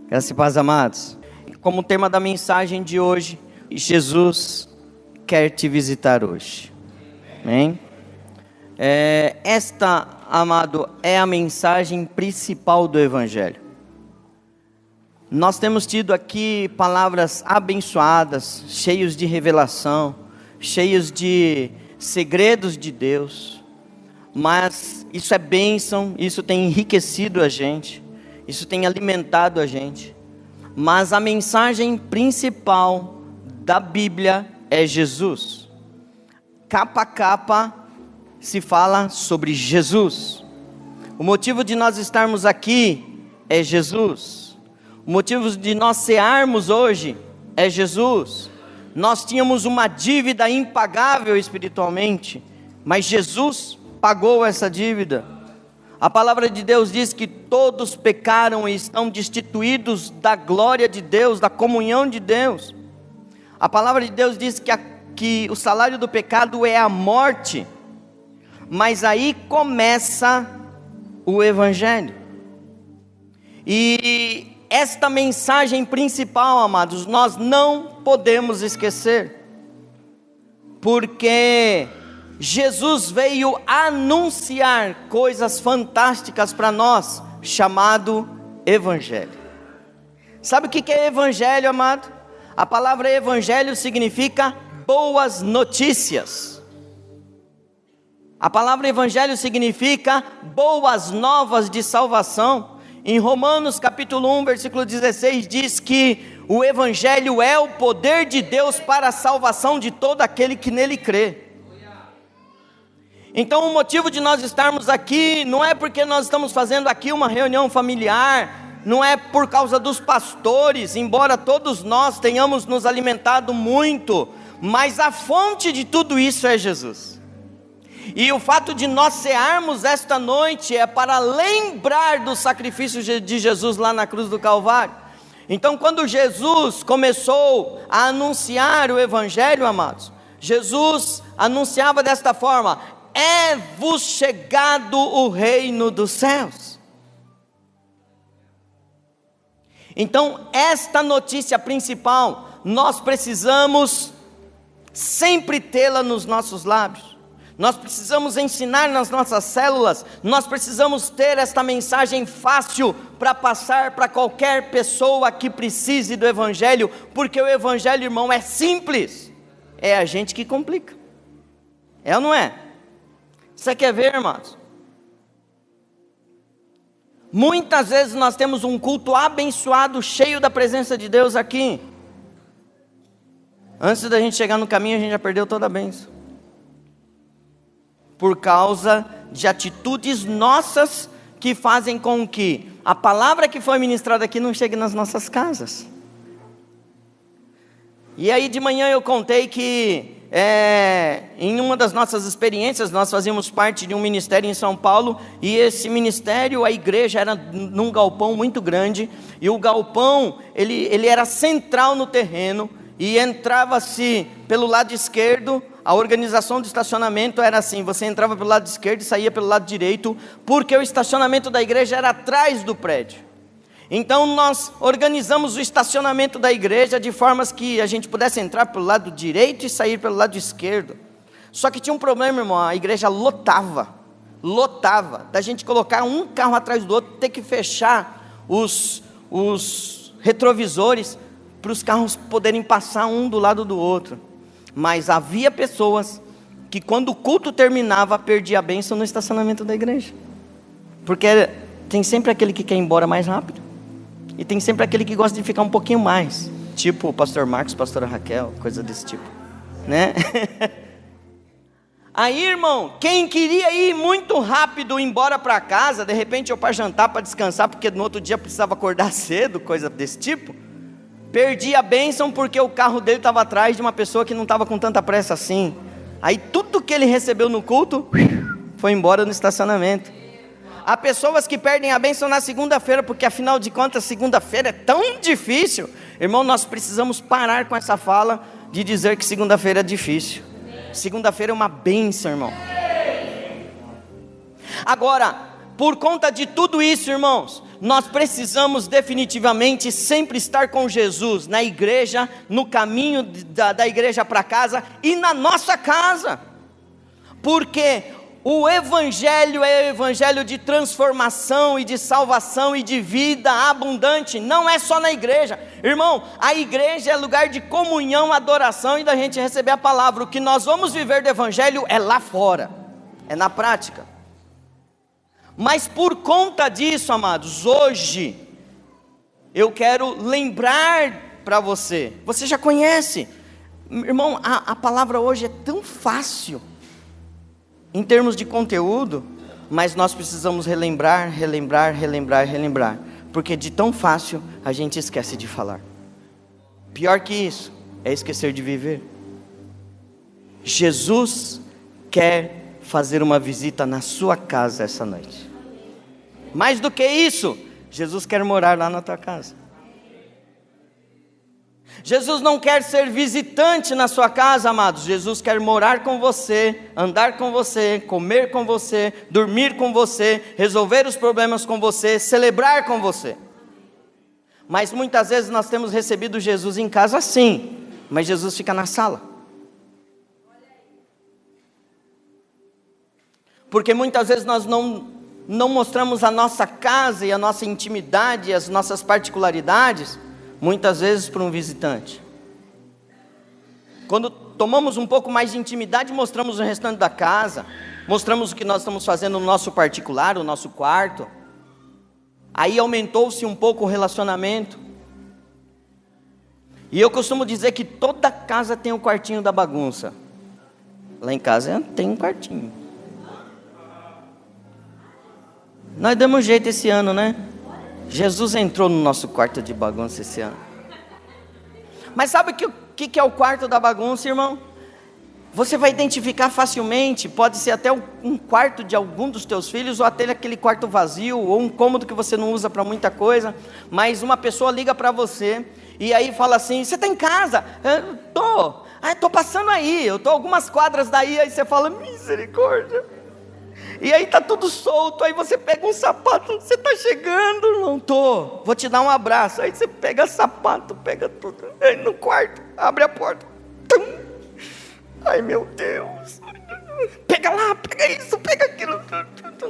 Graças e paz, amados. Como tema da mensagem de hoje, Jesus quer te visitar hoje. Amém? Esta, amado, é a mensagem principal do Evangelho. Nós temos tido aqui palavras abençoadas, cheios de revelação, cheios de segredos de Deus. Mas isso é bênção, isso tem enriquecido a gente, isso tem alimentado a gente. Mas a mensagem principal da Bíblia é Jesus. Capa a capa se fala sobre Jesus. O motivo de nós estarmos aqui é Jesus. O motivo de nós cearmos hoje é Jesus. Nós tínhamos uma dívida impagável espiritualmente, mas Jesus pagou essa dívida. A palavra de Deus diz que todos pecaram e estão destituídos da glória de Deus, da comunhão de Deus. A palavra de Deus diz que o salário do pecado é a morte. Mas aí começa o Evangelho. E esta mensagem principal, amados, nós não podemos esquecer. Porque Jesus veio anunciar coisas fantásticas para nós, chamado Evangelho. Sabe o que é Evangelho, amado? A palavra Evangelho significa boas notícias. A palavra Evangelho significa boas novas de salvação. Em Romanos capítulo 1, versículo 16, diz que o Evangelho é o poder de Deus para a salvação de todo aquele que nele crê. Então o motivo de nós estarmos aqui não é porque nós estamos fazendo aqui uma reunião familiar, não é por causa dos pastores, embora todos nós tenhamos nos alimentado muito, mas a fonte de tudo isso é Jesus. E o fato de nós cearmos esta noite é para lembrar do sacrifício de Jesus lá na cruz do Calvário. Então quando Jesus começou a anunciar o Evangelho, amados, Jesus anunciava desta forma: é-vos chegado o reino dos céus. Então esta notícia principal, nós precisamos sempre tê-la nos nossos lábios. Nós precisamos ensinar nas nossas células, nós precisamos ter esta mensagem fácil para passar para qualquer pessoa que precise do Evangelho, porque o Evangelho, irmão, é simples, é a gente que complica, é ou não é? Você quer ver, irmãos? Muitas vezes nós temos um culto abençoado, cheio da presença de Deus aqui. Antes da gente chegar no caminho, a gente já perdeu toda a bênção. Por causa de atitudes nossas que fazem com que a palavra que foi ministrada aqui não chegue nas nossas casas. E aí de manhã eu contei que em uma das nossas experiências, nós fazíamos parte de um ministério em São Paulo, e esse ministério, a igreja era num galpão muito grande, e o galpão, ele era central no terreno, e entrava-se pelo lado esquerdo. A organização do estacionamento era assim: você entrava pelo lado esquerdo e saía pelo lado direito, porque o estacionamento da igreja era atrás do prédio. Então nós organizamos o estacionamento da igreja de formas que a gente pudesse entrar pelo lado direito e sair pelo lado esquerdo. Só que tinha um problema, irmão: a igreja lotava, da gente colocar um carro atrás do outro, ter que fechar os retrovisores para os carros poderem passar um do lado do outro. Mas havia pessoas que quando o culto terminava, perdia a bênção no estacionamento da igreja, porque tem sempre aquele que quer ir embora mais rápido, e tem sempre aquele que gosta de ficar um pouquinho mais, tipo o pastor Marcos, pastora Raquel, coisa desse tipo, né? Aí, irmão, quem queria ir muito rápido embora para casa, de repente ou para jantar, para descansar, porque no outro dia precisava acordar cedo, coisa desse tipo, perdia a bênção porque o carro dele estava atrás de uma pessoa que não estava com tanta pressa assim. Aí tudo que ele recebeu no culto foi embora no estacionamento. Há pessoas que perdem a bênção na segunda-feira, porque afinal de contas segunda-feira é tão difícil. Irmão, nós precisamos parar com essa fala de dizer que segunda-feira é difícil. Segunda-feira é uma bênção, irmão. Agora, Por conta de tudo isso, irmãos, nós precisamos definitivamente sempre estar com Jesus, na igreja, no caminho da igreja para casa e na nossa casa, porque o Evangelho é o Evangelho de transformação e de salvação e de vida abundante, não é só na igreja, irmão. A igreja é lugar de comunhão, adoração e da gente receber a palavra. O que nós vamos viver do Evangelho é lá fora, é na prática. Mas por conta disso, amados, hoje eu quero lembrar para você já conhece, irmão, a palavra hoje é tão fácil em termos de conteúdo, mas nós precisamos relembrar, porque de tão fácil a gente esquece de falar. Pior que isso, é esquecer de viver. Jesus quer fazer uma visita na sua casa essa noite. Mais do que isso, Jesus quer morar lá na tua casa. Jesus não quer ser visitante na sua casa, amados. Jesus quer morar com você, andar com você, comer com você, dormir com você, resolver os problemas com você, celebrar com você. Mas muitas vezes nós temos recebido Jesus em casa sim, mas Jesus fica na sala. Porque muitas vezes nós não mostramos a nossa casa e a nossa intimidade, as nossas particularidades, muitas vezes para um visitante. Quando tomamos um pouco mais de intimidade, mostramos o restante da casa, mostramos o que nós estamos fazendo no nosso particular, o nosso quarto. Aí aumentou-se um pouco o relacionamento. E eu costumo dizer que toda casa tem um quartinho da bagunça. Lá em casa tem um quartinho. Nós demos jeito esse ano, né? Jesus entrou no nosso quarto de bagunça esse ano. Mas sabe o que é o quarto da bagunça, irmão? Você vai identificar facilmente. Pode ser até um quarto de algum dos teus filhos, ou até aquele quarto vazio, ou um cômodo que você não usa para muita coisa. Mas uma pessoa liga para você e aí fala assim: você está em casa? Estou passando aí, eu estou algumas quadras daí. Aí você fala: misericórdia. E aí está tudo solto, aí você pega um sapato: você está chegando, irmão? Vou te dar um abraço. Aí você pega sapato, pega tudo, aí no quarto, abre a porta, tum. Ai meu Deus, pega lá, pega isso, pega aquilo.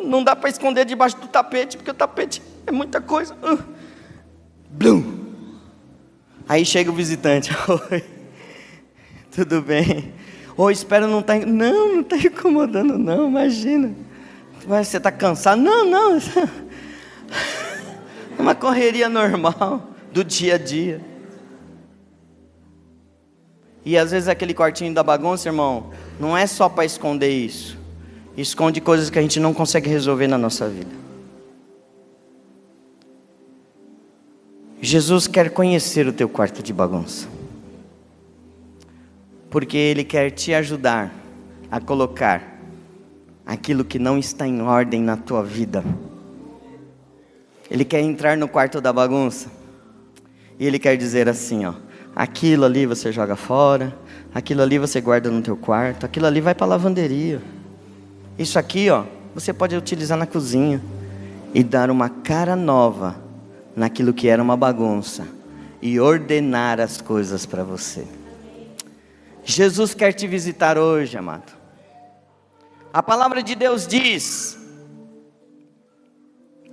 Não dá para esconder debaixo do tapete, porque o tapete é muita coisa. Blum. Aí chega o visitante: oi, tudo bem? Oi, espero não estar... Não está incomodando não, imagina. Mas você está cansado? Não. É uma correria normal do dia a dia. E às vezes aquele quartinho da bagunça, irmão, não é só para esconder isso. Esconde coisas que a gente não consegue resolver na nossa vida. Jesus quer conhecer o teu quarto de bagunça, porque Ele quer te ajudar a colocar aquilo que não está em ordem na tua vida. Ele quer entrar no quarto da bagunça e Ele quer dizer assim: aquilo ali você joga fora, aquilo ali você guarda no teu quarto, aquilo ali vai para a lavanderia, isso aqui você pode utilizar na cozinha, e dar uma cara nova naquilo que era uma bagunça, e ordenar as coisas para você. Jesus quer te visitar hoje, amado. A palavra de Deus diz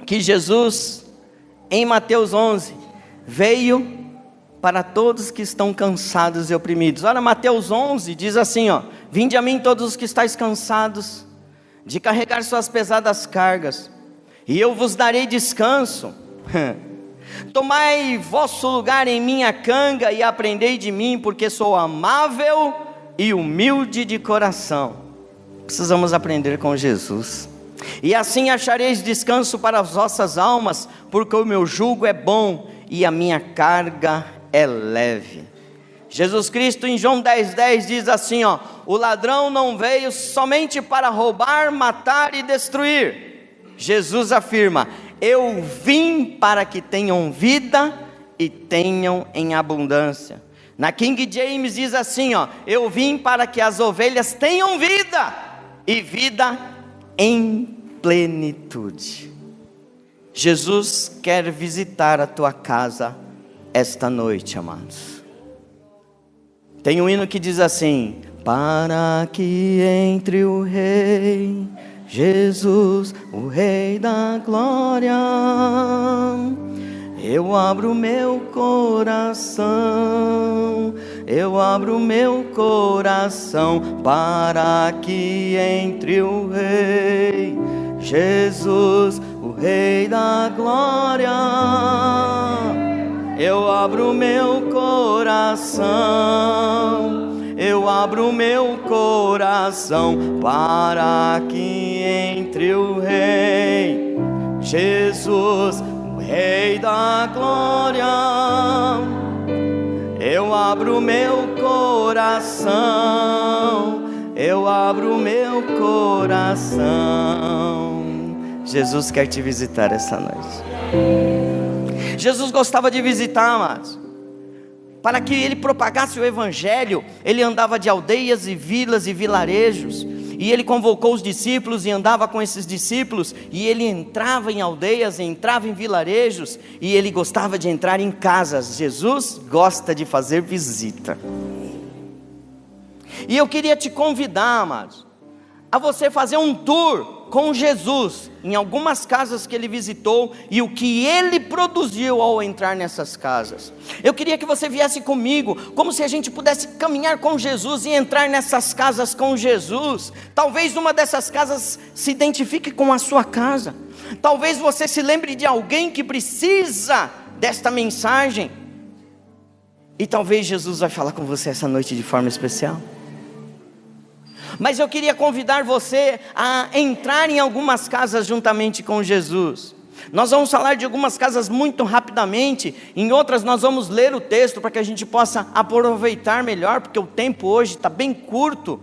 que Jesus, em Mateus 11, veio para todos que estão cansados e oprimidos. Olha, Mateus 11 diz assim: vinde a mim todos os que estáis cansados de carregar suas pesadas cargas, e eu vos darei descanso. Tomai vosso lugar em minha canga e aprendei de mim, porque sou amável e humilde de coração. Precisamos aprender com Jesus. E assim achareis descanso para as vossas almas, porque o meu jugo é bom e a minha carga é leve. Jesus Cristo em João 10:10 diz assim: o ladrão não veio somente para roubar, matar e destruir. Jesus afirma: eu vim para que tenham vida e tenham em abundância. Na King James diz assim: eu vim para que as ovelhas tenham vida, e vida em plenitude. Jesus quer visitar a tua casa esta noite, amados. Tem um hino que diz assim: para que entre o Rei Jesus, o Rei da glória, eu abro meu coração, eu abro meu coração, para que entre o Rei Jesus, o Rei da glória, eu abro meu coração, eu abro meu coração, para que entre o Rei Jesus, o Rei da glória, eu abro meu coração, eu abro meu coração. Jesus quer te visitar essa noite. Jesus gostava de visitar, amados. Para que ele propagasse o evangelho, ele andava de aldeias e vilas e vilarejos, e ele convocou os discípulos e andava com esses discípulos, e ele entrava em aldeias, entrava em vilarejos, e ele gostava de entrar em casas. Jesus gosta de fazer visita. E eu queria te convidar, amados, a você fazer um tour com Jesus em algumas casas que ele visitou e o que ele produziu ao entrar nessas casas. Eu queria que você viesse comigo, como se a gente pudesse caminhar com Jesus e entrar nessas casas com Jesus. Talvez uma dessas casas se identifique com a sua casa. Talvez você se lembre de alguém que precisa desta mensagem. E talvez Jesus vai falar com você essa noite de forma especial. Mas eu queria convidar você a entrar em algumas casas juntamente com Jesus. Nós vamos falar de algumas casas muito rapidamente, em outras nós vamos ler o texto para que a gente possa aproveitar melhor, porque o tempo hoje está bem curto.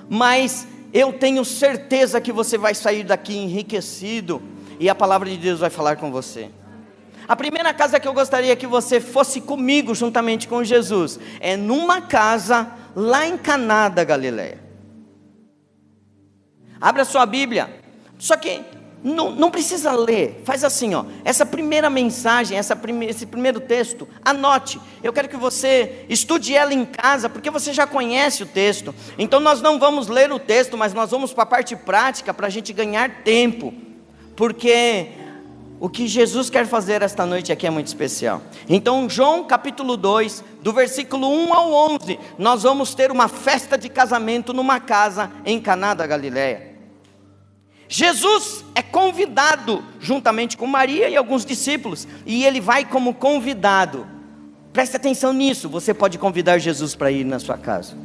Mas eu tenho certeza que você vai sair daqui enriquecido, e a palavra de Deus vai falar com você. A primeira casa que eu gostaria que você fosse comigo juntamente com Jesus, é numa casa lá em Caná da Galileia. Abra sua Bíblia, só que não precisa ler, faz assim, ó, essa primeira mensagem, esse primeiro texto, anote. Eu quero que você estude ela em casa, porque você já conhece o texto. Então nós não vamos ler o texto, mas nós vamos para a parte prática, para a gente ganhar tempo, porque o que Jesus quer fazer esta noite aqui é muito especial. Então João capítulo 2, do versículo 1 ao 11, nós vamos ter uma festa de casamento numa casa em Caná da Galileia. Jesus é convidado juntamente com Maria e alguns discípulos, e ele vai como convidado. Preste atenção nisso, você pode convidar Jesus para ir na sua casa.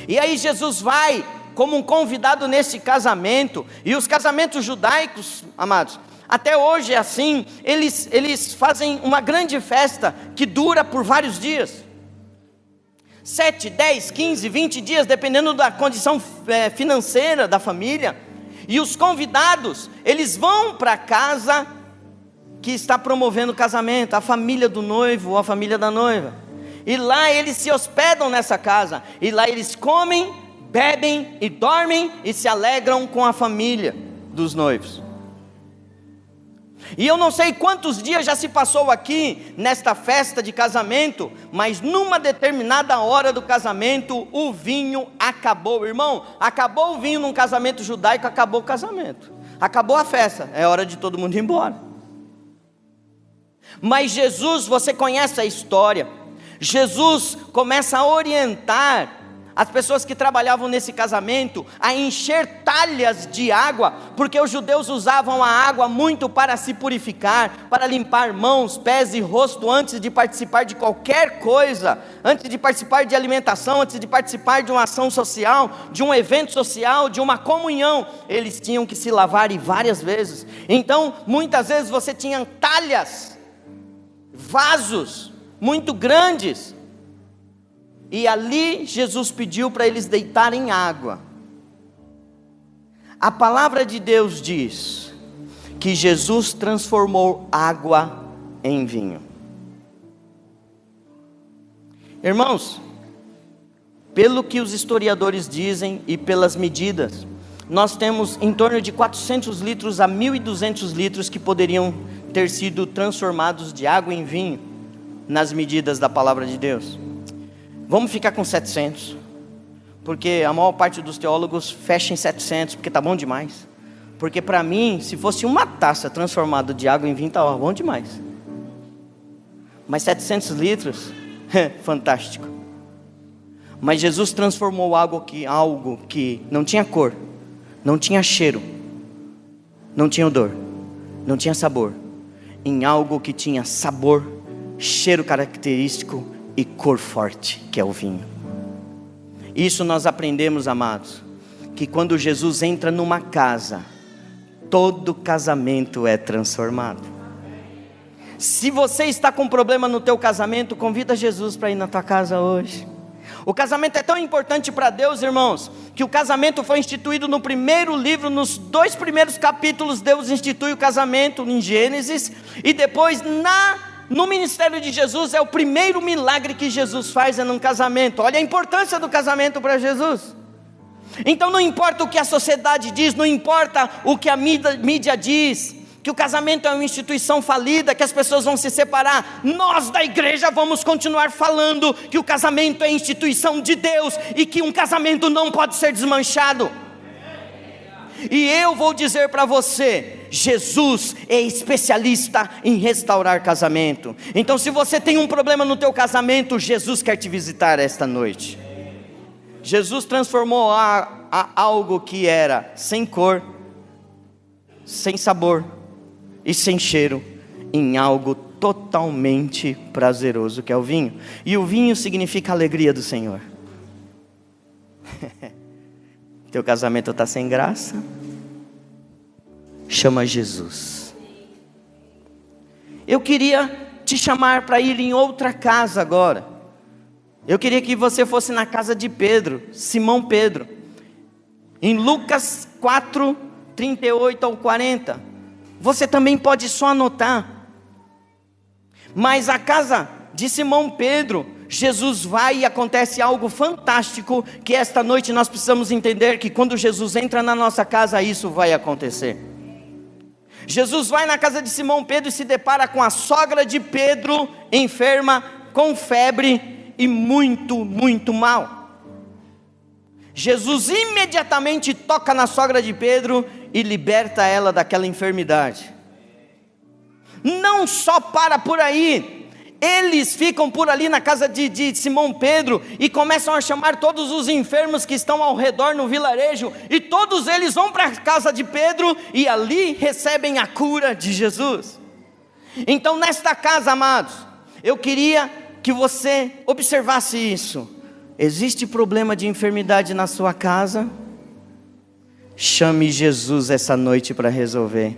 E aí Jesus vai como um convidado nesse casamento, e os casamentos judaicos, amados, até hoje é assim, eles fazem uma grande festa que dura por vários dias. 7, 10, 15, 20 dias, dependendo da condição financeira da família. E os convidados, eles vão para a casa que está promovendo o casamento, a família do noivo ou a família da noiva. E lá eles se hospedam nessa casa, e lá eles comem, bebem e dormem e se alegram com a família dos noivos. E eu não sei quantos dias já se passou aqui nesta festa de casamento, mas numa determinada hora do casamento o vinho acabou. Irmão, acabou o vinho num casamento judaico, acabou o casamento, acabou a festa, é hora de todo mundo ir embora. Mas Jesus, você conhece a história, Jesus começa a orientar as pessoas que trabalhavam nesse casamento a encher talhas de água, porque os judeus usavam a água muito para se purificar, para limpar mãos, pés e rosto antes de participar de qualquer coisa, antes de participar de alimentação, antes de participar de uma ação social, de um evento social, de uma comunhão, eles tinham que se lavar, e várias vezes. Então muitas vezes você tinha talhas, vasos muito grandes, e ali Jesus pediu para eles deitarem água. A palavra de Deus diz que Jesus transformou água em vinho. Irmãos, pelo que os historiadores dizem e pelas medidas, nós temos em torno de 400 litros a 1.200 litros que poderiam ter sido transformados de água em vinho, nas medidas da palavra de Deus. Vamos ficar com 700, porque a maior parte dos teólogos fecha em 700, porque está bom demais. Porque para mim, se fosse uma taça transformada de água em vinho, estava bom demais. Mas 700 litros, fantástico. Mas Jesus transformou algo que não tinha cor, não tinha cheiro, não tinha odor, não tinha sabor, em algo que tinha sabor, cheiro característico e cor forte, que é o vinho. Isso nós aprendemos, amados, que quando Jesus entra numa casa, todo casamento é transformado. Se você está com problema no teu casamento, convida Jesus para ir na tua casa hoje. O casamento é tão importante para Deus, irmãos, que o casamento foi instituído no primeiro livro, nos 2 primeiros capítulos. Deus institui o casamento em Gênesis, e depois no ministério de Jesus, é o primeiro milagre que Jesus faz, é num casamento. Olha a importância do casamento para Jesus. Então não importa o que a sociedade diz, não importa o que a mídia diz, que o casamento é uma instituição falida, que as pessoas vão se separar. Nós da igreja vamos continuar falando que o casamento é instituição de Deus, e que um casamento não pode ser desmanchado. E eu vou dizer para você, Jesus é especialista em restaurar casamento. Então se você tem um problema no teu casamento, Jesus quer te visitar esta noite. Jesus transformou algo que era sem cor, sem sabor e sem cheiro, em algo totalmente prazeroso, que é o vinho. E o vinho significa a alegria do Senhor. Teu casamento está sem graça? Chama Jesus. Eu queria te chamar para ir em outra casa agora. Eu queria que você fosse na casa de Pedro, Simão Pedro, em Lucas 4, 38 ao 40. Você também pode só anotar. Mas a casa de Simão Pedro, Jesus vai e acontece algo fantástico, que esta noite nós precisamos entender que quando Jesus entra na nossa casa, isso vai acontecer. Jesus vai na casa de Simão Pedro e se depara com a sogra de Pedro, enferma, com febre e muito mal. Jesus imediatamente toca na sogra de Pedro e liberta ela daquela enfermidade. Não só para por aí, eles ficam por ali na casa de Simão Pedro e começam a chamar todos os enfermos que estão ao redor no vilarejo, e todos eles vão para a casa de Pedro e ali recebem a cura de Jesus. Então nesta casa, amados, eu queria que você observasse isso. Existe problema de enfermidade na sua casa? Chame Jesus essa noite para resolver.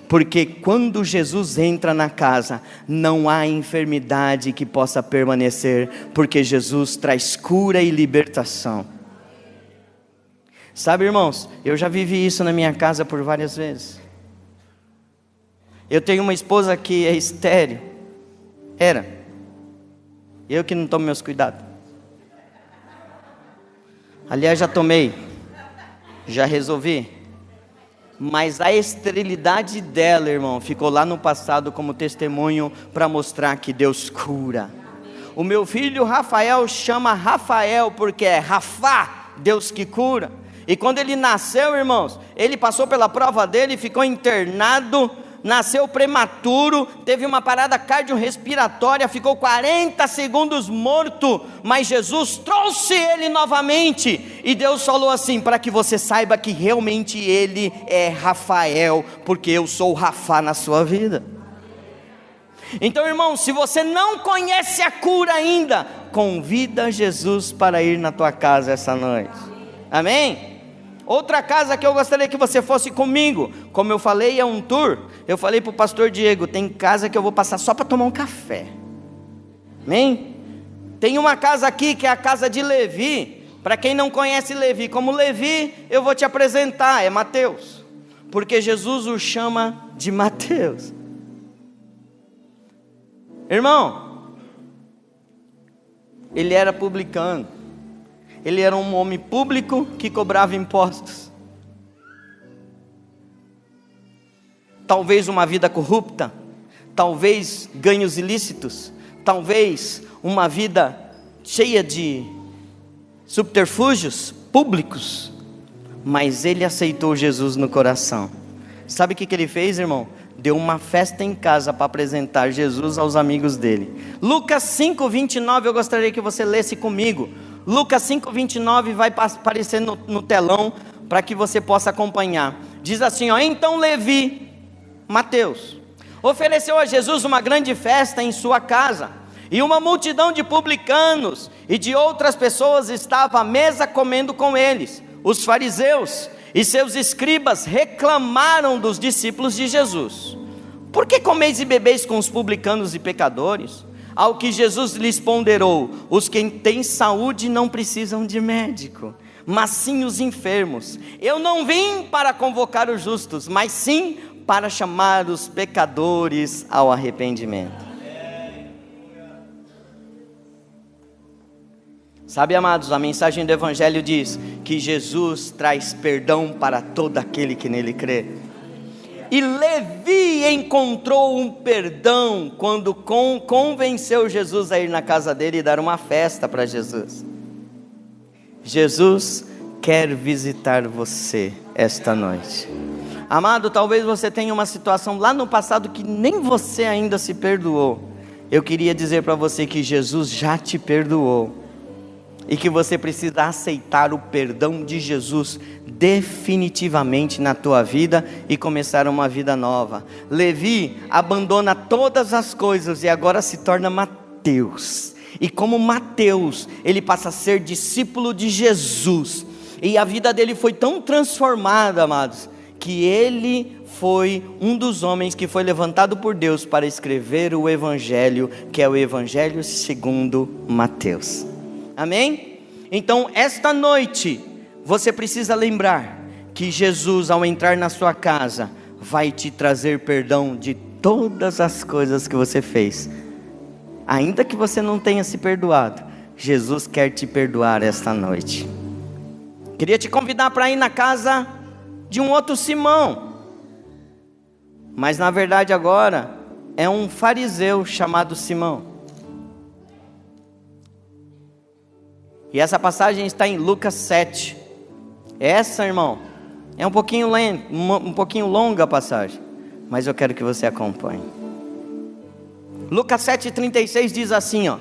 Porque quando Jesus entra na casa, não há enfermidade que possa permanecer, porque Jesus traz cura e libertação. Sabe, irmãos, eu já vivi isso na minha casa por várias vezes. Eu tenho uma esposa que é estéril. Era. Eu que não tomo meus cuidados. Aliás, já tomei. Já resolvi. Mas a esterilidade dela, irmão, ficou lá no passado como testemunho para mostrar que Deus cura. O meu filho Rafael chama Rafael porque é Rafá, Deus que cura. E quando ele nasceu, irmãos, ele passou pela prova dele, ficou internado, nasceu prematuro, teve uma parada cardiorrespiratória, ficou 40 segundos morto, mas Jesus trouxe ele novamente, e Deus falou assim, para que você saiba que realmente ele é Rafael, porque eu sou o Rafá na sua vida. Então, irmão, se você não conhece a cura ainda, convida Jesus para ir na tua casa essa noite, amém? Outra casa que eu gostaria que você fosse comigo, como eu falei, é um tour. Eu falei para o pastor Diego, tem casa que eu vou passar só para tomar um café, amém? Tem uma casa aqui que é a casa de Levi. Para quem não conhece Levi, como Levi, eu vou te apresentar, é Mateus, porque Jesus o chama de Mateus. Irmão, ele era publicano. Ele era um homem público que cobrava impostos. talvez uma vida corrupta, talvez ganhos ilícitos, talvez uma vida cheia de subterfúgios públicos, mas ele aceitou Jesus no coração. Sabe o que ele fez, irmão? Deu uma festa em casa para apresentar Jesus aos amigos dele. Lucas 5:29, eu gostaria que você lesse comigo. Lucas 5:29 vai aparecer no telão, para que você possa acompanhar. Diz assim, ó: então Levi, Mateus, ofereceu a Jesus uma grande festa em sua casa, e uma multidão de publicanos e de outras pessoas estava à mesa comendo com eles. Os fariseus e seus escribas reclamaram dos discípulos de Jesus: por que comeis e bebeis com os publicanos e pecadores? Ao que Jesus lhes ponderou: os que têm saúde não precisam de médico, mas sim os enfermos. Eu não vim para convocar os justos, mas sim para chamar os pecadores ao arrependimento. Sabe, amados, a mensagem do Evangelho diz que Jesus traz perdão para todo aquele que nele crê. E Levi encontrou um perdão quando convenceu Jesus a ir na casa dele e dar uma festa para Jesus. Jesus quer visitar você esta noite. Amado, talvez você tenha uma situação lá no passado que nem você ainda se perdoou. Eu queria dizer para você que Jesus já te perdoou, e que você precisa aceitar o perdão de Jesus definitivamente na tua vida e começar uma vida nova. Levi abandona todas as coisas e agora se torna Mateus. E como Mateus, ele passa a ser discípulo de Jesus. E a vida dele foi tão transformada, amados, que ele foi um dos homens que foi levantado por Deus para escrever o Evangelho, que é o Evangelho segundo Mateus. Amém? Então esta noite você precisa lembrar que Jesus, ao entrar na sua casa, vai te trazer perdão de todas as coisas que você fez. Ainda que você não tenha se perdoado, Jesus quer te perdoar esta noite. Queria te convidar para ir na casa de um outro Simão, mas na verdade agora é um fariseu chamado Simão. E essa passagem está em Lucas 7. Essa, irmão, é um pouquinho longa a passagem, mas eu quero que você acompanhe. Lucas 7:36 diz assim, ó: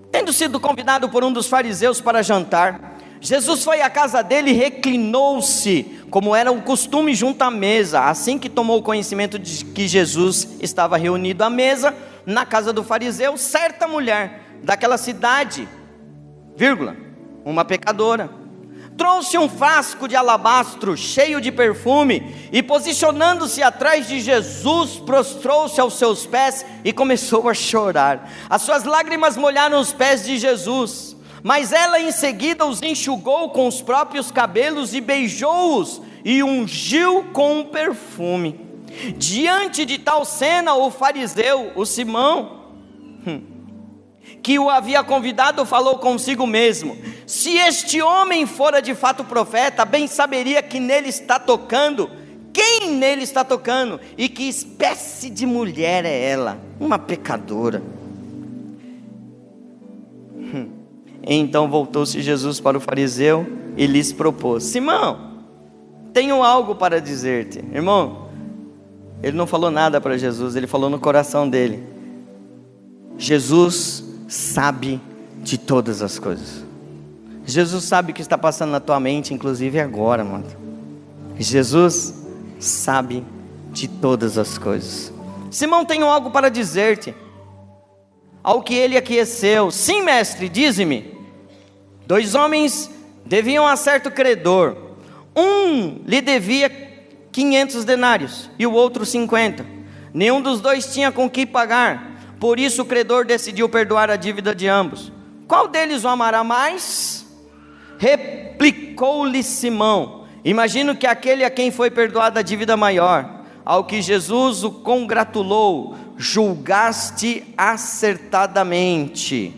tendo sido convidado por um dos fariseus para jantar, Jesus foi à casa dele e reclinou-se, como era o costume, junto à mesa. Assim que tomou conhecimento de que Jesus estava reunido à mesa na casa do fariseu, certa mulher daquela cidade, uma pecadora, trouxe um frasco de alabastro cheio de perfume e, posicionando-se atrás de Jesus, prostrou-se aos seus pés e começou a chorar. As suas lágrimas molharam os pés de Jesus, mas ela em seguida os enxugou com os próprios cabelos e beijou-os e ungiu com um perfume. Diante de tal cena, o fariseu, o Simão, que o havia convidado, falou consigo mesmo: se este homem fora de fato profeta, bem saberia que nele está tocando, quem nele está tocando, e que espécie de mulher é ela, uma pecadora. Então voltou-se Jesus para o fariseu e lhes propôs: Simão, tenho algo para dizer-te. Irmão, ele não falou nada para Jesus, ele falou no coração dele. Jesus sabe de todas as coisas. Jesus sabe o que está passando na tua mente, inclusive agora, mano. Jesus sabe de todas as coisas. Simão, tenho algo para dizer-te. Ao que ele aqueceu: sim, mestre, dize-me. 2 homens deviam a certo credor. Um lhe devia 500 denários e o outro 50. Nenhum dos dois tinha com que pagar. Por isso o credor decidiu perdoar a dívida de ambos. Qual deles o amará mais? Replicou-lhe Simão: imagino que aquele a quem foi perdoada a dívida maior. Ao que Jesus o congratulou: julgaste acertadamente.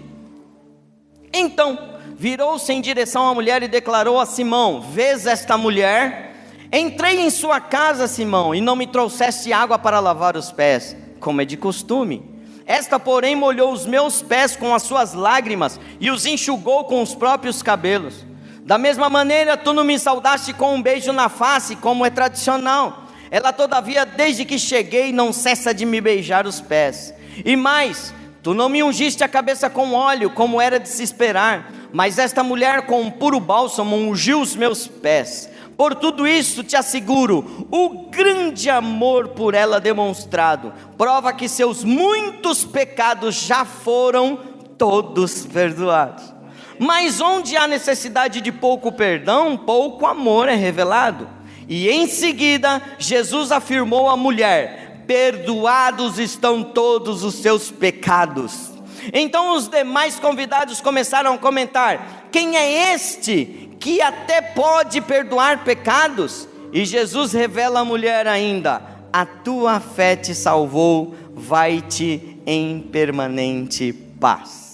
Então virou-se em direção à mulher e declarou a Simão: vês esta mulher? Entrei em sua casa, Simão, e não me trouxeste água para lavar os pés, como é de costume. Esta, porém, molhou os meus pés com as suas lágrimas e os enxugou com os próprios cabelos. Da mesma maneira, tu não me saudaste com um beijo na face, como é tradicional. Ela, todavia, desde que cheguei, não cessa de me beijar os pés. E mais, tu não me ungiste a cabeça com óleo, como era de se esperar, mas esta mulher com um puro bálsamo ungiu os meus pés. Por tudo isso te asseguro, o grande amor por ela demonstrado, prova que seus muitos pecados já foram todos perdoados. Mas onde há necessidade de pouco perdão, pouco amor é revelado. E em seguida, Jesus afirmou à mulher: perdoados estão todos os seus pecados. Então os demais convidados começaram a comentar: quem é este que até pode perdoar pecados? E Jesus revela à mulher ainda: a tua fé te salvou, vai-te em permanente paz.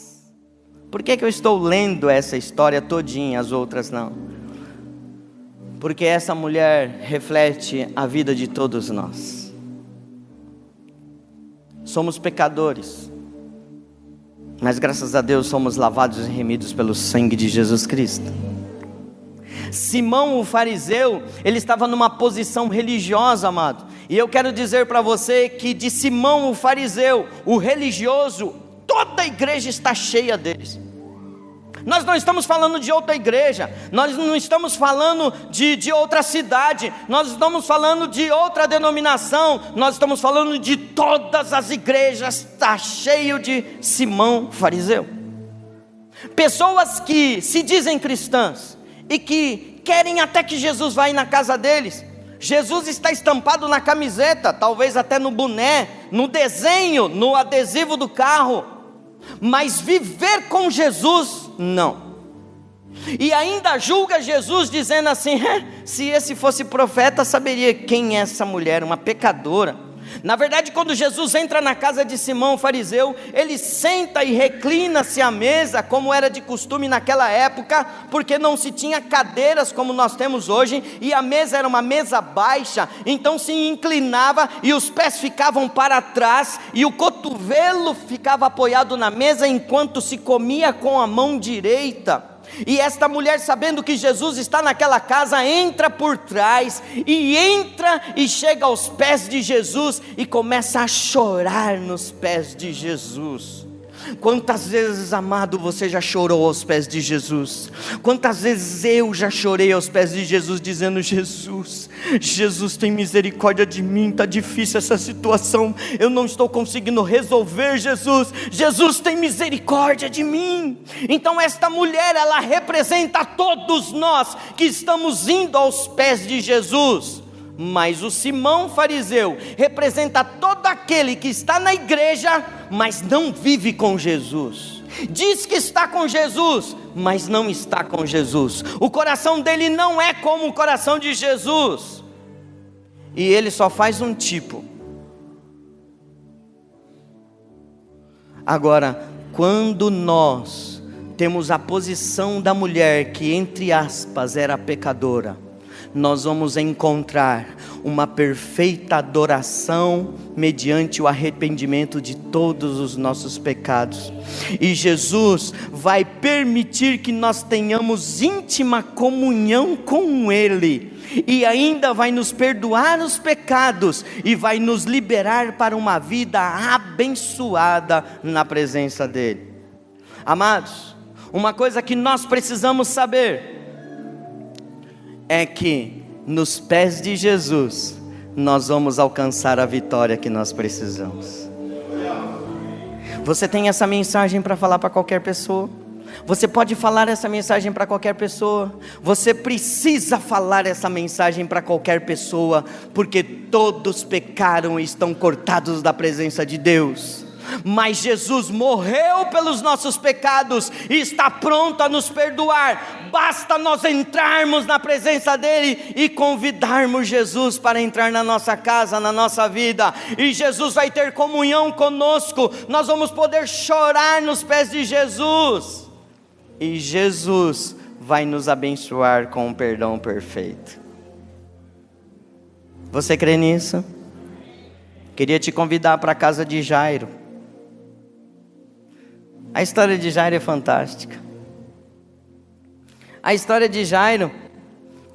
Por que eu estou lendo essa história todinha, as outras não? Porque essa mulher reflete a vida de todos nós. Somos pecadores, mas graças a Deus somos lavados e remidos pelo sangue de Jesus Cristo. Simão o fariseu, ele estava numa posição religiosa, amado. E eu quero dizer para você que de Simão o fariseu, o religioso, toda a igreja está cheia deles. Nós não estamos falando de outra igreja, nós não estamos falando de outra cidade, nós estamos falando de outra denominação, nós estamos falando de todas as igrejas. Está cheio de Simão fariseu. Pessoas que se dizem cristãs e que querem até que Jesus vá na casa deles. Jesus está estampado na camiseta, talvez até no boné, no desenho, no adesivo do carro, mas viver com Jesus, não. E ainda julga Jesus dizendo assim: se esse fosse profeta, saberia quem é essa mulher, uma pecadora. Na verdade, quando Jesus entra na casa de Simão o fariseu, ele senta e reclina-se à mesa, como era de costume naquela época, porque não se tinha cadeiras como nós temos hoje, e a mesa era uma mesa baixa, então se inclinava e os pés ficavam para trás, e o cotovelo ficava apoiado na mesa, enquanto se comia com a mão direita. E esta mulher, sabendo que Jesus está naquela casa, entra por trás, e chega aos pés de Jesus, e começa a chorar nos pés de Jesus. Quantas vezes, amado, você já chorou aos pés de Jesus? Quantas vezes eu já chorei aos pés de Jesus, dizendo: Jesus tem misericórdia de mim, está difícil essa situação, eu não estou conseguindo resolver. Jesus tem misericórdia de mim. Então esta mulher, ela representa todos nós que estamos indo aos pés de Jesus. Mas o Simão fariseu representa todo aquele que está na igreja, mas não vive com Jesus. Diz que está com Jesus, mas não está com Jesus. O coração dele não é como o coração de Jesus. E ele só faz um tipo. Agora, quando nós temos a posição da mulher que, entre aspas, era pecadora, nós vamos encontrar uma perfeita adoração mediante o arrependimento de todos os nossos pecados. E Jesus vai permitir que nós tenhamos íntima comunhão com Ele, e ainda vai nos perdoar os pecados, e vai nos liberar para uma vida abençoada na presença dEle. Amados, uma coisa que nós precisamos saber é que nos pés de Jesus nós vamos alcançar a vitória que nós precisamos. Você tem essa mensagem para falar para qualquer pessoa? Você pode falar essa mensagem para qualquer pessoa? Você precisa falar essa mensagem para qualquer pessoa, porque todos pecaram e estão cortados da presença de Deus. Mas Jesus morreu pelos nossos pecados e está pronto a nos perdoar. Basta nós entrarmos na presença dEle e convidarmos Jesus para entrar na nossa casa, na nossa vida, e Jesus vai ter comunhão conosco. Nós vamos poder chorar nos pés de Jesus, e Jesus vai nos abençoar com um perdão perfeito. Você crê nisso? Queria te convidar para a casa de Jairo. A história de Jairo é fantástica. A história de Jairo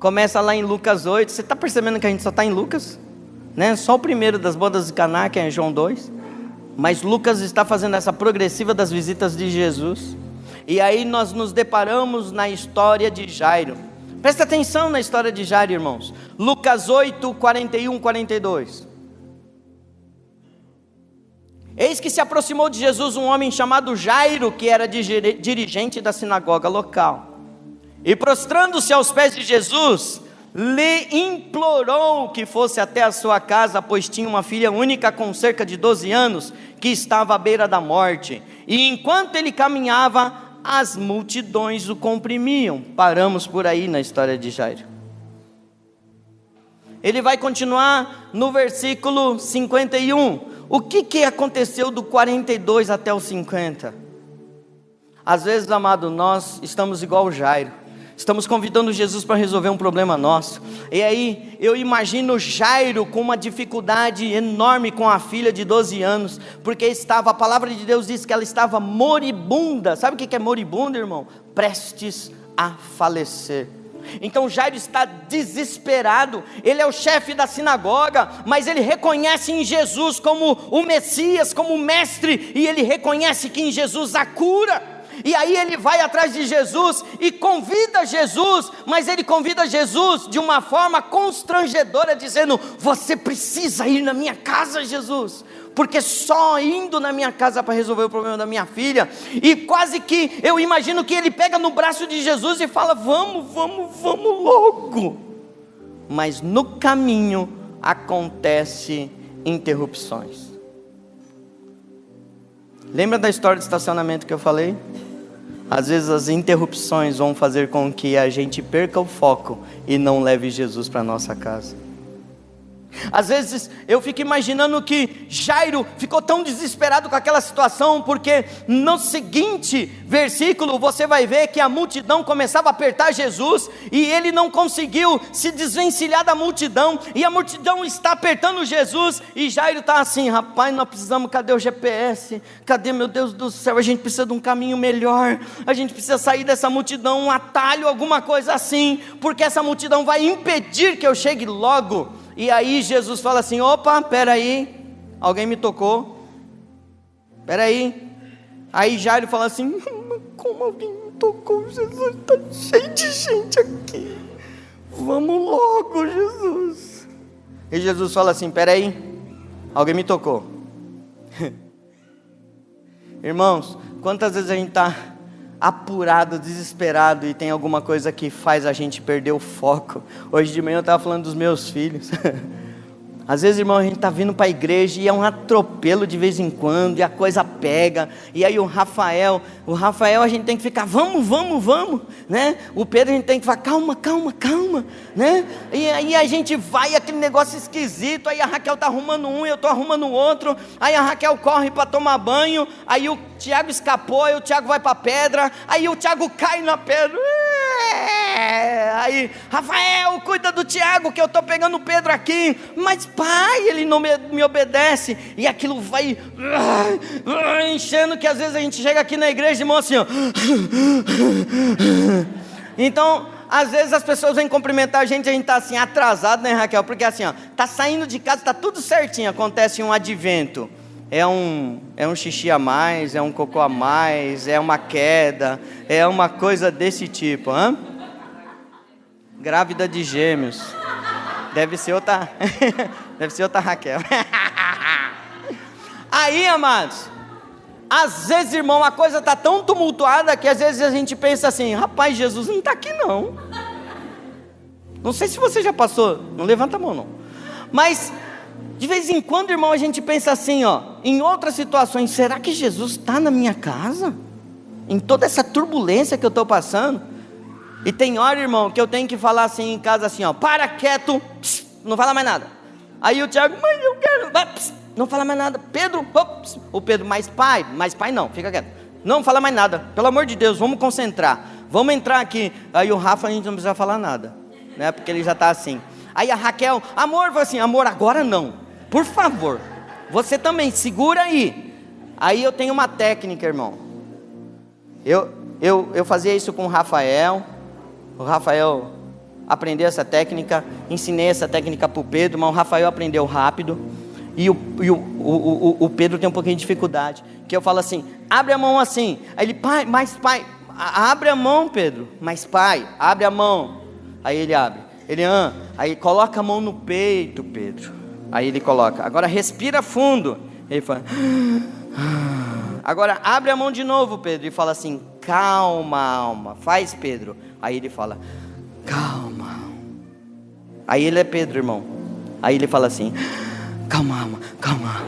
começa lá em Lucas 8. Você está percebendo que a gente só está em Lucas? Né? Só o primeiro das bodas de Caná, que é João 2. Mas Lucas está fazendo essa progressiva das visitas de Jesus. E aí nós nos deparamos na história de Jairo. Presta atenção na história de Jairo, irmãos. Lucas 8, 41, 42. Eis que se aproximou de Jesus um homem chamado Jairo, que era dirigente da sinagoga local. E prostrando-se aos pés de Jesus, lhe implorou que fosse até a sua casa, pois tinha uma filha única com cerca de 12 anos, que estava à beira da morte. E enquanto ele caminhava, as multidões o comprimiam. Paramos por aí na história de Jairo. Ele vai continuar no versículo 51. O que aconteceu do 42 até o 50? Às vezes, amado, nós estamos igual o Jairo. Estamos convidando Jesus para resolver um problema nosso. E aí, eu imagino Jairo com uma dificuldade enorme com a filha de 12 anos. Porque a palavra de Deus diz que ela estava moribunda. Sabe o que é moribunda, irmão? Prestes a falecer. Então Jairo está desesperado. Ele é o chefe da sinagoga, mas ele reconhece em Jesus como o Messias, como o mestre. E ele reconhece que em Jesus há cura. E aí ele vai atrás de Jesus e convida Jesus, mas ele convida Jesus de uma forma constrangedora, dizendo: você precisa ir na minha casa, Jesus, porque só indo na minha casa para resolver o problema da minha filha. E quase que eu imagino que ele pega no braço de Jesus e fala: vamos logo. Mas no caminho acontece interrupções. Lembra da história de estacionamento que eu falei? Às vezes as interrupções vão fazer com que a gente perca o foco e não leve Jesus para a nossa casa. Às vezes eu fico imaginando que Jairo ficou tão desesperado com aquela situação, porque no seguinte versículo você vai ver que a multidão começava a apertar Jesus, e ele não conseguiu se desvencilhar da multidão, e a multidão está apertando Jesus, e Jairo está assim: rapaz, nós precisamos, cadê o GPS? Cadê, meu Deus do céu, a gente precisa de um caminho melhor, a gente precisa sair dessa multidão, um atalho, alguma coisa assim, porque essa multidão vai impedir que eu chegue logo. E aí Jesus fala assim: opa, peraí, alguém me tocou, peraí. Aí Jairo fala assim: como alguém me tocou, Jesus, está cheio de gente aqui, vamos logo, Jesus. E Jesus fala assim: peraí, alguém me tocou. Irmãos, quantas vezes a gente está apurado, desesperado, e tem alguma coisa que faz a gente perder o foco. Hoje de manhã eu estava falando dos meus filhos. Às vezes, irmão, a gente está vindo para a igreja e é um atropelo de vez em quando, e a coisa pega, e aí o Rafael a gente tem que ficar, vamos, né? O Pedro a gente tem que falar, calma, né? E aí a gente vai, aquele negócio esquisito, aí a Raquel está arrumando um, eu estou arrumando o outro, aí a Raquel corre para tomar banho, aí o Tiago escapou, aí o Tiago vai para a pedra, aí o Tiago cai na pedra, aí, Rafael, cuida do Tiago, que eu estou pegando o Pedro aqui, mas pai, ele não me obedece, e aquilo vai enchendo, que às vezes a gente chega aqui na igreja, irmão, assim, ó. Então, às vezes as pessoas vêm cumprimentar a gente está assim, atrasado, né, Raquel? Porque assim, ó, tá saindo de casa, tá tudo certinho, acontece um advento, é um xixi a mais, é um cocô a mais, é uma queda, é uma coisa desse tipo, hã? Grávida de gêmeos, deve ser outra Raquel. Aí, amados, às vezes, irmão, a coisa está tão tumultuada que às vezes a gente pensa assim: rapaz, Jesus não está aqui não. Não sei se você já passou, não levanta a mão não. Mas de vez em quando, irmão, a gente pensa assim, ó, em outras situações: será que Jesus está na minha casa? Em toda essa turbulência que eu estou passando. E tem hora, irmão, que eu tenho que falar assim em casa, assim, ó: para quieto, pss, não fala mais nada. Aí o Tiago: mas eu quero, pss, não fala mais nada. Pedro, ops. O Pedro: mais pai não, fica quieto, não fala mais nada, pelo amor de Deus, vamos concentrar, vamos entrar aqui. Aí o Rafa, a gente não precisa falar nada, né, porque ele já está assim. Aí a Raquel, amor, falou assim, amor, agora não, por favor, você também, segura aí. Aí eu tenho uma técnica, irmão. Eu fazia isso com o Rafael aprendeu essa técnica, ensinei essa técnica para o Pedro, mas o Rafael aprendeu rápido, e o Pedro tem um pouquinho de dificuldade, que eu falo assim, abre a mão assim, aí ele, pai, abre a mão, Pedro, mas pai, abre a mão, aí ele abre, aí coloca a mão no peito, Pedro, aí ele coloca, agora respira fundo, ele fala, agora abre a mão de novo, Pedro, e fala assim, calma, alma, faz, Pedro, aí ele fala, calma, aí ele é Pedro, irmão, aí ele fala assim, calma, alma, calma.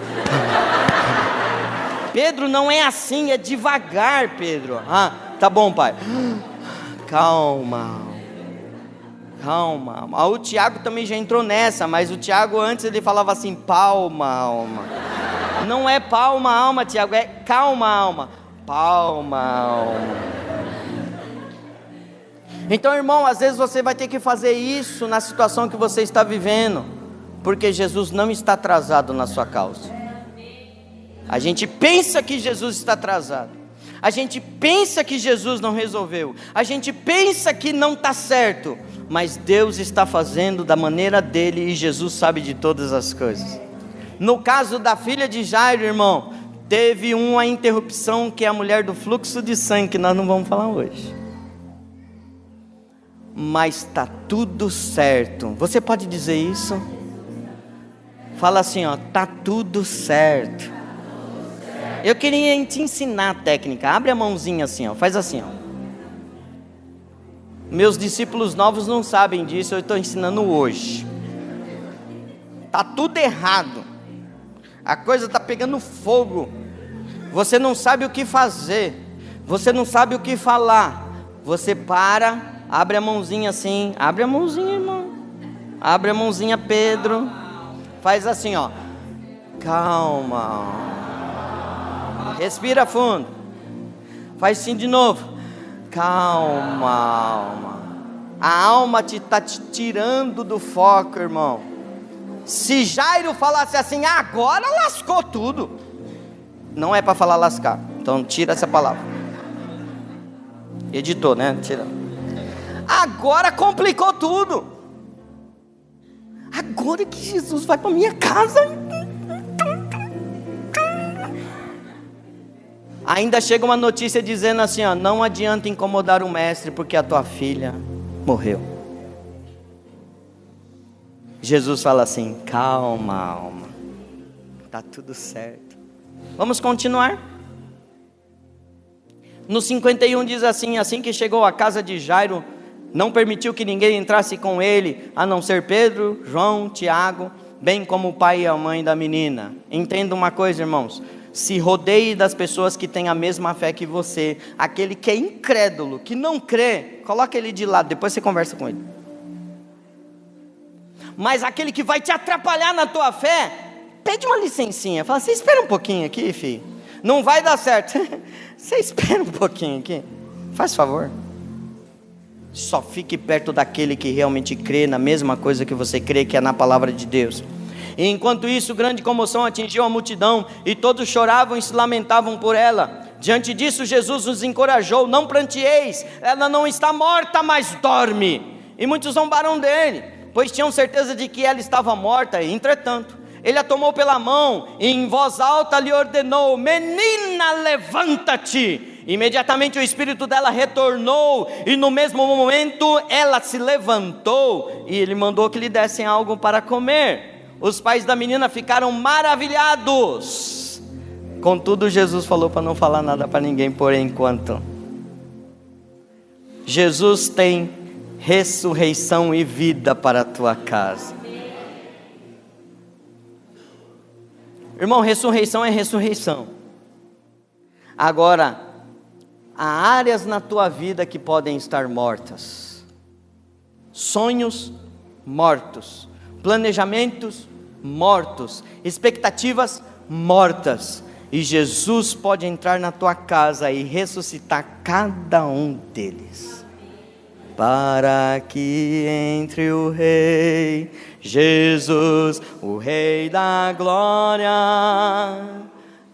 Pedro não é assim, é devagar, Pedro. Tá bom, pai. Calma. O Tiago também já entrou nessa, mas o Tiago antes ele falava assim, palma, alma. Não é palma, alma, Tiago, é calma, alma. Palma, alma. Então, irmão, às vezes você vai ter que fazer isso na situação que você está vivendo, porque Jesus não está atrasado na sua causa. A gente pensa que Jesus está atrasado, a gente pensa que Jesus não resolveu, a gente pensa que não está certo, mas Deus está fazendo da maneira dele e Jesus sabe de todas as coisas. No caso da filha de Jairo, irmão, teve uma interrupção, que é a mulher do fluxo de sangue, que nós não vamos falar hoje, mas está tudo certo. Você pode dizer isso? Fala assim, ó, está tudo certo. Eu queria te ensinar a técnica. Abre a mãozinha assim, ó. Faz assim, ó. Meus discípulos novos não sabem disso, eu estou ensinando hoje. Tá tudo errado. A coisa está pegando fogo. Você não sabe o que fazer. Você não sabe o que falar. Você para, abre a mãozinha assim. Abre a mãozinha, irmão. Abre a mãozinha, Pedro. Faz assim, ó. Calma. Respira fundo. Faz assim de novo. Calma, alma. A alma está te tirando do foco, irmão. Se Jairo falasse assim, agora lascou tudo. Não é para falar lascar. Então tira essa palavra. Editou, né? Tira. Agora complicou tudo. Agora que Jesus vai para minha casa. Ainda chega uma notícia dizendo assim, ó, não adianta incomodar o mestre, porque a tua filha morreu. Jesus fala assim, calma, alma, está tudo certo. Vamos continuar. No 51 diz assim, assim que chegou à casa de Jairo, não permitiu que ninguém entrasse com ele, a não ser Pedro, João, Tiago, bem como o pai e a mãe da menina. Entenda uma coisa, irmãos, se rodeie das pessoas que têm a mesma fé que você. Aquele que é incrédulo, que não crê, coloca ele de lado, depois você conversa com ele. Mas aquele que vai te atrapalhar na tua fé, pede uma licencinha, fala, você espera um pouquinho aqui, filho, não vai dar certo. Você espera um pouquinho aqui, faz favor. Só fique perto daquele que realmente crê na mesma coisa que você crê, que é na palavra de Deus. E enquanto isso, grande comoção atingiu a multidão, e todos choravam e se lamentavam por ela. Diante disso, Jesus nos encorajou, não pranteeis, ela não está morta, mas dorme. E muitos zombaram dele, pois tinham certeza de que ela estava morta. E entretanto, ele a tomou pela mão, e em voz alta lhe ordenou, menina, levanta-te. Imediatamente o espírito dela retornou, e no mesmo momento ela se levantou, e ele mandou que lhe dessem algo para comer. Os pais da menina ficaram maravilhados. Contudo, Jesus falou para não falar nada para ninguém por enquanto. Jesus tem ressurreição e vida para a tua casa. Irmão, ressurreição é ressurreição. Agora, há áreas na tua vida que podem estar mortas. Sonhos mortos. Planejamentos mortos, expectativas mortas, e Jesus pode entrar na tua casa e ressuscitar cada um deles. para que entre o Rei Jesus, o Rei da glória.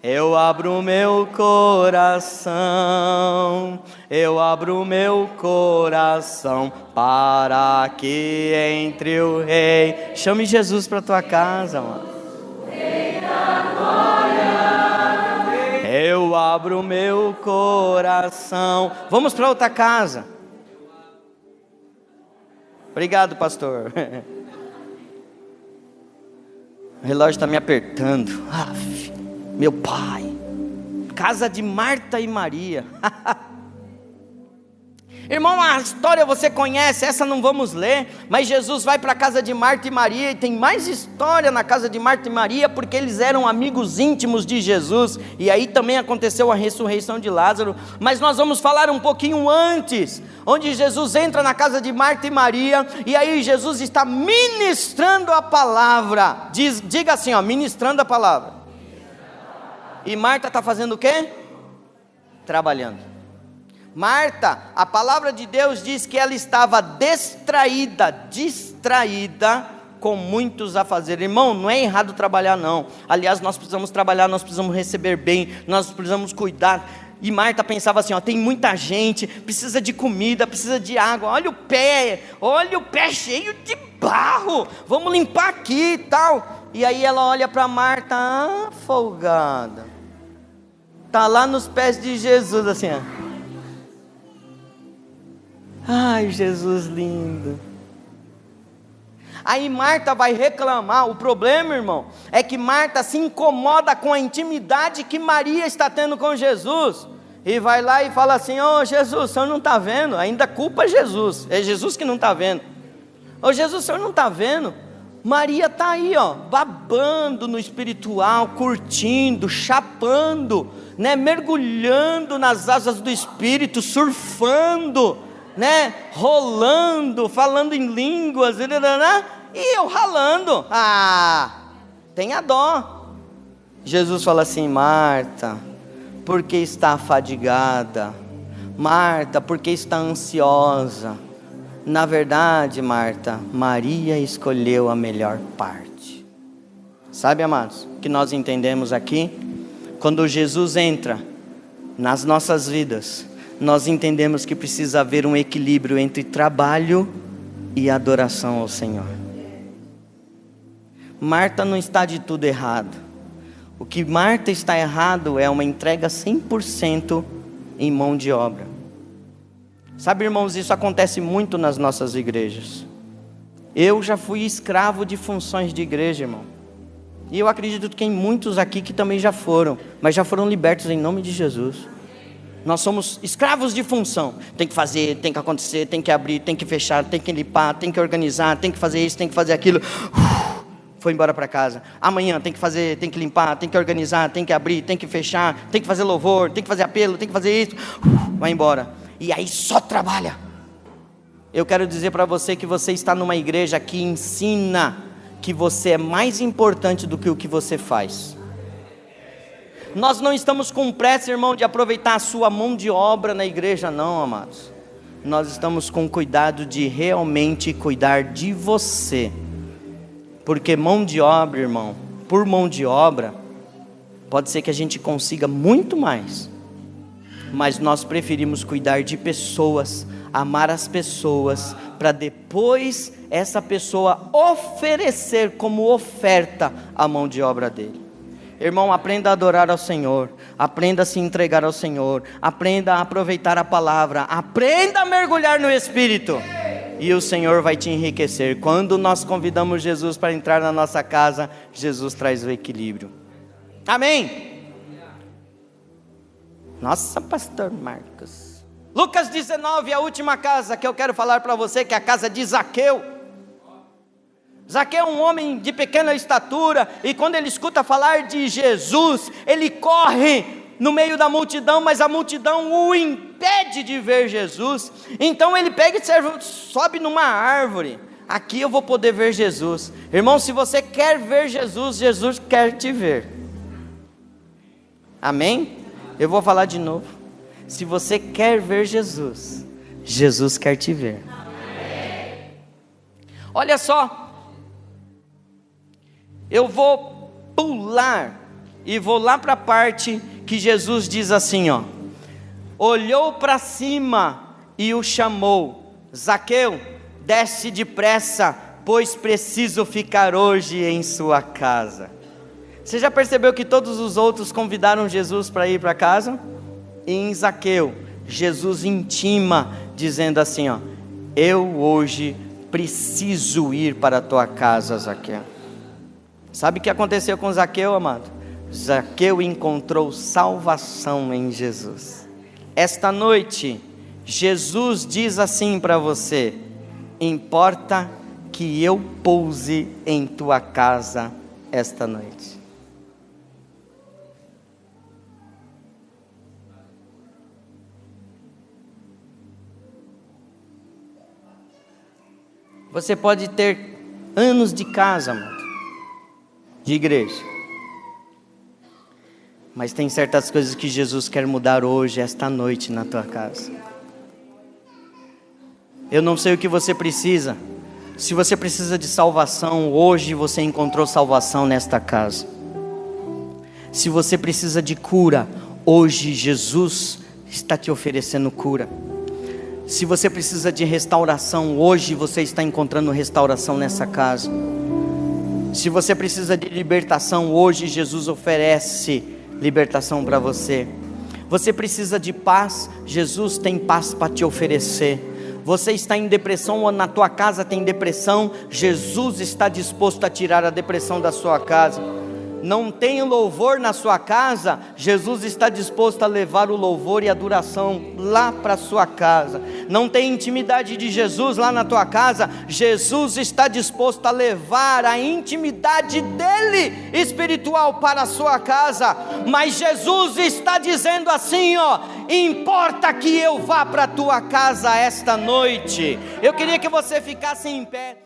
Eu abro meu coração, eu abro meu coração, para que entre o Rei. Chame Jesus para tua casa, mano. Rei da glória. Eu abro meu coração. Vamos para outra casa. Obrigado, pastor. O relógio está me apertando. Meu pai. Casa de Marta e Maria. Irmão, a história você conhece, essa não vamos ler, mas Jesus vai para a casa de Marta e Maria, e tem mais história na casa de Marta e Maria, porque eles eram amigos íntimos de Jesus, e aí também aconteceu a ressurreição de Lázaro. Mas nós vamos falar um pouquinho antes, onde Jesus entra na casa de Marta e Maria, e aí Jesus está ministrando a palavra. Diga assim, ó, ministrando a palavra. E Marta está fazendo o quê? Trabalhando. Marta, a palavra de Deus diz que ela estava distraída com muitos a fazer. Irmão, não é errado trabalhar não. Aliás, nós precisamos trabalhar, nós precisamos receber bem, nós precisamos cuidar. E Marta pensava assim, ó, tem muita gente, precisa de comida, precisa de água. Olha o pé cheio de barro, vamos limpar aqui e tal. E aí ela olha para Marta, folgada. Tá lá nos pés de Jesus assim, ó. Ai, Jesus lindo. Aí Marta vai reclamar. O problema, irmão, é que Marta se incomoda com a intimidade que Maria está tendo com Jesus. E vai lá e fala assim, ô Jesus, o senhor não está vendo? Ainda culpa Jesus, é Jesus que não está vendo. Ô Jesus, o senhor não está vendo? Maria está aí, ó, babando no espiritual, curtindo, chapando, né, mergulhando nas asas do Espírito, surfando, né, rolando, falando em línguas, e eu ralando. Tenha dó. Jesus fala assim, Marta, por que está afadigada? Marta, por que está ansiosa? Na verdade, Marta, Maria escolheu a melhor parte. Sabe, amados, o que nós entendemos aqui? Quando Jesus entra nas nossas vidas, nós entendemos que precisa haver um equilíbrio entre trabalho e adoração ao Senhor. Marta não está de tudo errado. O que Marta está errado é uma entrega 100% em mão de obra. Sabe, irmãos, isso acontece muito nas nossas igrejas. Eu já fui escravo de funções de igreja, irmão. E eu acredito que tem muitos aqui que também já foram, mas já foram libertos em nome de Jesus. Nós somos escravos de função. Tem que fazer, tem que acontecer, tem que abrir, tem que fechar, tem que limpar, tem que organizar, tem que fazer isso, tem que fazer aquilo. Foi embora para casa. Amanhã tem que fazer, tem que limpar, tem que organizar, tem que abrir, tem que fechar, tem que fazer louvor, tem que fazer apelo, tem que fazer isso. Vai embora. E aí só trabalha. Eu quero dizer para você que você está numa igreja que ensina que você é mais importante do que o que você faz. Nós não estamos com pressa, irmão, de aproveitar a sua mão de obra na igreja, não, amados. Nós estamos com cuidado de realmente cuidar de você. Porque mão de obra, irmão, por mão de obra, pode ser que a gente consiga muito mais. Mas nós preferimos cuidar de pessoas, amar as pessoas, para depois essa pessoa oferecer como oferta a mão de obra dele. Irmão, aprenda a adorar ao Senhor, aprenda a se entregar ao Senhor, aprenda a aproveitar a palavra, aprenda a mergulhar no Espírito, e o Senhor vai te enriquecer. Quando nós convidamos Jesus para entrar na nossa casa, Jesus traz o equilíbrio. Amém? Nossa, pastor Marcos. Lucas 19, a última casa que eu quero falar para você, que é a casa de Zaqueu. Zaqueu é um homem de pequena estatura, e quando ele escuta falar de Jesus, ele corre no meio da multidão, mas a multidão o impede de ver Jesus. Então ele pega e sobe numa árvore. Aqui eu vou poder ver Jesus. Irmão, se você quer ver Jesus, Jesus quer te ver. Amém? Eu vou falar de novo. Se você quer ver Jesus, Jesus quer te ver. Olha só, eu vou pular e vou lá para a parte que Jesus diz assim, ó: olhou para cima e o chamou: Zaqueu, desce depressa, pois preciso ficar hoje em sua casa. Você já percebeu que todos os outros convidaram Jesus para ir para casa? E em Zaqueu, Jesus intima, dizendo assim, ó: eu hoje preciso ir para a tua casa, Zaqueu. Sabe o que aconteceu com Zaqueu, amado? Zaqueu encontrou salvação em Jesus. Esta noite, Jesus diz assim para você: importa que eu pouse em tua casa esta noite. Você pode ter anos de casa, amado, de igreja, mas tem certas coisas que Jesus quer mudar hoje, esta noite, na tua casa. Eu não sei o que você precisa. Se você precisa de salvação, hoje você encontrou salvação nesta casa. Se você precisa de cura, hoje Jesus está te oferecendo cura. Se você precisa de restauração, hoje você está encontrando restauração nessa casa. Se você precisa de libertação, hoje Jesus oferece libertação para você. Você precisa de paz, Jesus tem paz para te oferecer. Você está em depressão ou na tua casa tem depressão, Jesus está disposto a tirar a depressão da sua casa. Não tem louvor na sua casa, Jesus está disposto a levar o louvor e a adoração lá para a sua casa. Não tem intimidade de Jesus lá na tua casa, Jesus está disposto a levar a intimidade dele espiritual para a sua casa. Mas Jesus está dizendo assim, ó: importa que eu vá para a tua casa esta noite. Eu queria que você ficasse em pé.